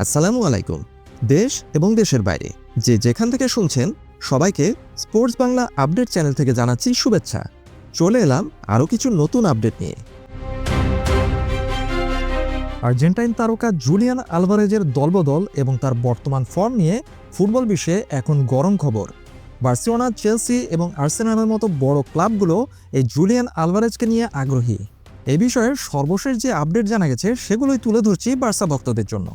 আসসালামু আলাইকুম। দেশ এবং দেশের বাইরে যে যেখান থেকে শুনছেন সবাইকে স্পোর্টস বাংলা আপডেট চ্যানেল থেকে জানাচ্ছি শুভেচ্ছা। চলে এলাম আরও কিছু নতুন আপডেট নিয়ে। আর্জেন্টাইন তারকা জুলিয়ান আলভারেজের দলবদল এবং তার বর্তমান ফর্ম নিয়ে ফুটবল বিশ্বে এখন গরম খবর। বার্সেলোনা, চেলসি এবং আর্সেনালের মতো বড় ক্লাবগুলো এই জুলিয়ান আলভারেজকে নিয়ে আগ্রহী। এই বিষয়ে সর্বশেষ যে আপডেট জানা গেছে সেগুলোই তুলে ধরছি বার্সা ভক্তদের জন্য।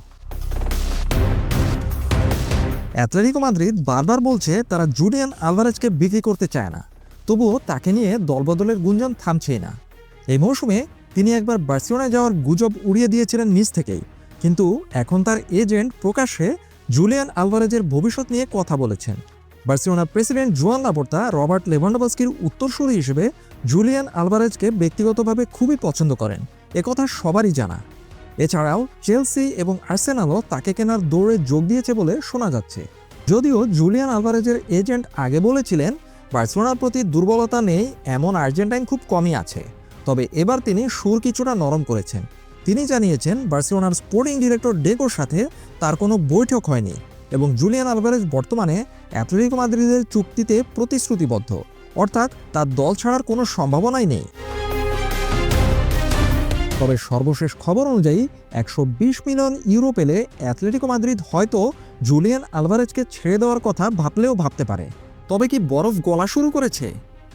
অ্যাটলেটিকো মাদ্রিদ বারবার বলছে তারা জুলিয়ান আলভারেজকে বিক্রি করতে চায় না, তবুও তাকে নিয়ে দলবদলের গুঞ্জন থামছেই না। এই মৌসুমে তিনি একবার বার্সেলোনায় যাওয়ার গুজব উড়িয়ে দিয়েছিলেন নিজ থেকেই, কিন্তু এখন তার এজেন্ট প্রকাশ্যে জুলিয়ান আলভারেজের ভবিষ্যৎ নিয়ে কথা বলেছেন। বার্সেলোনার প্রেসিডেন্ট জোয়ান লাপোর্তা রবার্ট লেভানডোভস্কির উত্তরসূরি হিসেবে জুলিয়ান আলভারেজকে ব্যক্তিগতভাবে খুবই পছন্দ করেন, একথা সবারই জানা। এছাড়াও চেলসি এবং আর্সেনালও তাকে কেনার দৌড়ে যোগ দিয়েছে বলে শোনা যাচ্ছে। যদিও জুলিয়ান আলভারেজের এজেন্ট আগে বলেছিলেন বার্সেলোনার প্রতি দুর্বলতা নেই, এমন আর্জেন্টাইন খুব কমই আছে, তবে এবার তিনি সুর কিছুটা নরম করেছেন। তিনি জানিয়েছেন বার্সেলোনার স্পোর্টিং ডিরেক্টর ডেকোর সাথে তার কোনো বৈঠক হয়নি এবং জুলিয়ান আলভারেজ বর্তমানে অ্যাটলেটিকো মাদ্রিদের চুক্তিতে প্রতিশ্রুতিবদ্ধ, অর্থাৎ তার দল ছাড়ার কোনো সম্ভাবনাই নেই। তবে সর্বশেষ খবর অনুযায়ী 120 মিলিয়ন ইউরো পেলে অ্যাটলেটিকো মাদ্রিদ হয়তো জুলিয়ান আলভারেজকে ছেড়ে দেওয়ার কথা ভাবলেও ভাবতে পারে। তবে কি বরফ গলা শুরু করেছে?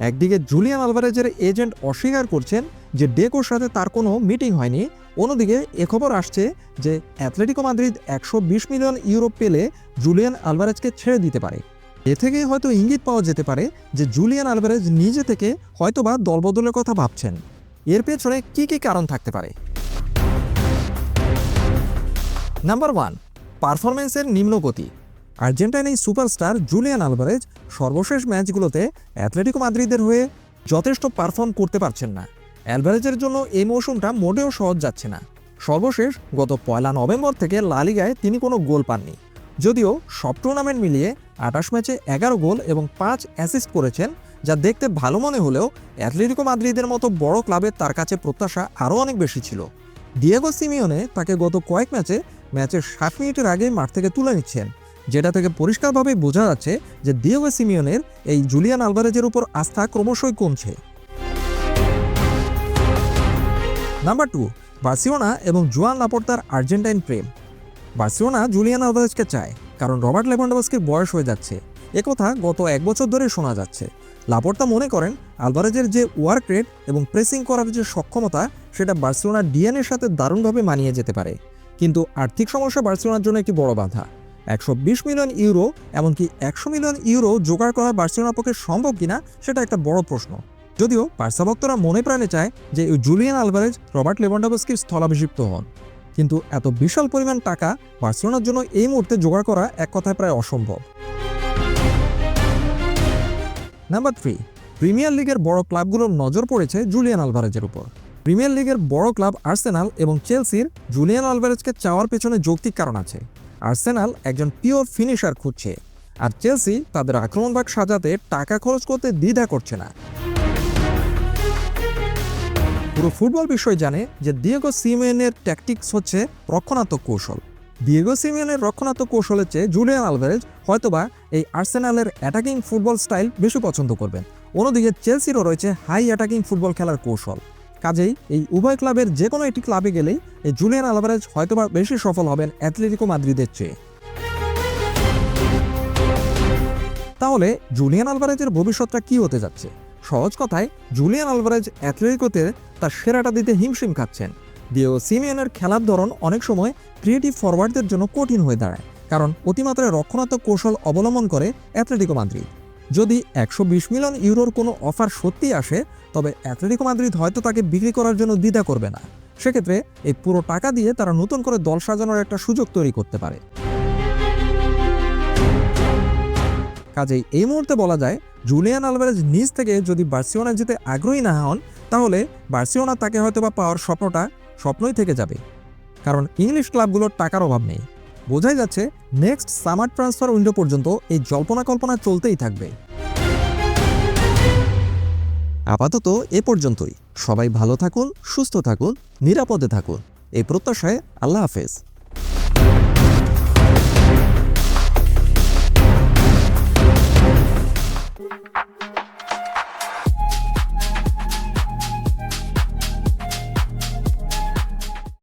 একদিকে জুলিয়ান আলভারেজের এজেন্ট অস্বীকার করছেন যে ডেকোর সাথে তার কোনো মিটিং হয়নি, অন্যদিকে এ খবর আসছে যে অ্যাটলেটিকো মাদ্রিদ 120 মিলিয়ন ইউরো পেলে জুলিয়ান আলভারেজকে ছেড়ে দিতে পারে। এ থেকেই হয়তো ইঙ্গিত পাওয়া যেতে পারে যে জুলিয়ান আলভারেজ নিজে থেকে হয়তোবা দলবদলের কথা ভাবছেন। এর পেছনে কি কি কারণ থাকতে পারে? নাম্বার 1, পারফরমেন্সের নিম্নগতি। আর্জেন্টাইন এই সুপারস্টার জুলিয়ান আলভারেজ সর্বশেষ ম্যাচগুলোতে অ্যাটলেটিকো মাদ্রিদের হয়ে যথেষ্ট পারফর্ম করতে পারছেন না। আলভারেজের জন্য এই মৌসুমটা মোটেও সহজ যাচ্ছে না। সর্বশেষ গত 1 নভেম্বর থেকে লা লিগায় তিনি কোনো গোল পাননি, যদিও সব টুর্নামেন্ট মিলিয়ে 28 ম্যাচে 11 গোল এবং 5 অ্যাসিস্ট করেছেন, যা দেখতে ভালো মনে হলেও অ্যাটলেটিকো মাদ্রিদের মতো বড় ক্লাবের তার কাছে প্রত্যাশা আরও অনেক বেশি ছিল। ডিয়েগো সিমিওনে তাকে গত কয়েক ম্যাচের 60 মিনিটের আগে মাঠ থেকে তুলে নিচ্ছেন, যেটা থেকে পরিষ্কারভাবে বোঝা যাচ্ছে যে ডিয়েগো সিমিওনের এই জুলিয়ান আলভারেজের উপর আস্থা ক্রমশই কমছে। নাম্বার 2, বার্সেলোনা এবং জোয়ান লাপোর্তার আর্জেন্টাইন প্রেম। বার্সেলোনা জুলিয়ান আলভারেজকে চায় কারণ রবার্ট লেভানডোভস্কির বয়স হয়ে যাচ্ছে, একথা গত 1 বছর ধরে শোনা যাচ্ছে। লাপোর্তা মনে করেন আলভারেজের যে ওয়ার্ক রেট এবং প্রেসিং করার যে সক্ষমতা সেটা বার্সেলোনার ডিএনএর সাথে দারুণভাবে মানিয়ে যেতে পারে, কিন্তু আর্থিক সমস্যা বার্সেলোনার জন্য একটি বড় বাধা। 120 মিলিয়ন ইউরো এমনকি 100 মিলিয়ন ইউরো জোগাড় করা বার্সেলোনার পক্ষে সম্ভব কিনা সেটা একটা বড় প্রশ্ন। যদিও বার্সা ভক্তরা মনে প্রাণে চায় যে জুলিয়ান আলভারেজ রবার্ট লেভানডোভস্কির স্থলাভিষিক্ত হন, কিন্তু এত বিশাল পরিমাণ টাকা বার্সেলোনার জন্য এই মুহূর্তে জোগাড় করা এক কথায় প্রায় অসম্ভব। নাম্বার 3, প্রিমিয়ার লিগের বড় ক্লাবগুলোর নজর পড়েছে জুলিয়ান আলভারেজের উপর। প্রিমিয়ার লিগের বড় ক্লাব আর্সেনাল এবং চেলসির জুলিয়ান আলভারেজকে চাওয়ার পেছনে যৌক্তিক কারণ আছে। আর্সেনাল একজন পিওর ফিনিশার খুঁজছে, আর চেলসি তাদের আক্রমণভাগ সাজাতে টাকা খরচ করতে দ্বিধা করছে না। পুরো ফুটবল বিষয় জানে যে ডিয়েগো সিমিওনের ট্যাকটিক্স হচ্ছে রক্ষণাত্মক কৌশল। ডিয়েগো সিমিওনের রক্ষণাত্মক কৌশলের চেয়ে জুলিয়ান আলভারেজ হয়তোবা এই আর্সেনালের অ্যাটাকিং ফুটবল স্টাইল বেশি পছন্দ করবেন। অন্যদিকে চেলসিরও রয়েছে হাই অ্যাটাকিং ফুটবল খেলার কৌশল। কাজেই এই উভয় ক্লাবের যে কোনো একটি ক্লাবে গেলেই এই জুলিয়ান আলভারেজ হয়তোবা বেশি সফল হবেন অ্যাটলেটিকো মাদ্রিদের চেয়ে। তাহলে জুলিয়ান আলভারেজের ভবিষ্যৎটা কি হতে যাচ্ছে? সহজ কথায়, জুলিয়ান আলভারেজ অ্যাটলেটিকোতে তার সেরাটা দিতে হিমশিম খাচ্ছেন। ডিয়েগো সিমিওনের খেলার ধরন অনেক সময় ক্রিয়েটিভ ফরওয়ার্ডদের জন্য কঠিন হয়ে দাঁড়ায়, কারণ অতিমাত্রায় রক্ষণাত্মক কৌশল অবলম্বন করে অ্যাটলেটিকো মাদ্রিদ। যদি 120 মিলিয়ন ইউরোর কোনো অফার সত্যিই আসে, তবে অ্যাটলেটিকো মাদ্রিদ হয়তো তাকে বিক্রি করার জন্য দ্বিধা করবে না। সেক্ষেত্রে এই পুরো টাকা দিয়ে তারা নতুন করে দল সাজানোর একটা সুযোগ তৈরি করতে পারে। কাজেই এই মুহূর্তে বলা যায় জুলিয়ান আলভারেজ নিজ থেকে যদি বার্সেলোনা যেতে আগ্রহী না হন, তাহলে বার্সেলোনা তাকে হয়তোবা পাওয়ার স্বপ্নই থেকে যাবে, কারণ ইংলিশ ক্লাবগুলোর টাকার অভাব নেই। বোঝাই যাচ্ছে নেক্সট সামার ট্রান্সফার উইন্ডো পর্যন্ত এই জল্পনা কল্পনা চলতেই থাকবে। আপাতত এ পর্যন্তই। সবাই ভালো থাকুন, সুস্থ থাকুন, নিরাপদে থাকুন, এই প্রত্যাশায় আল্লাহ হাফেজ।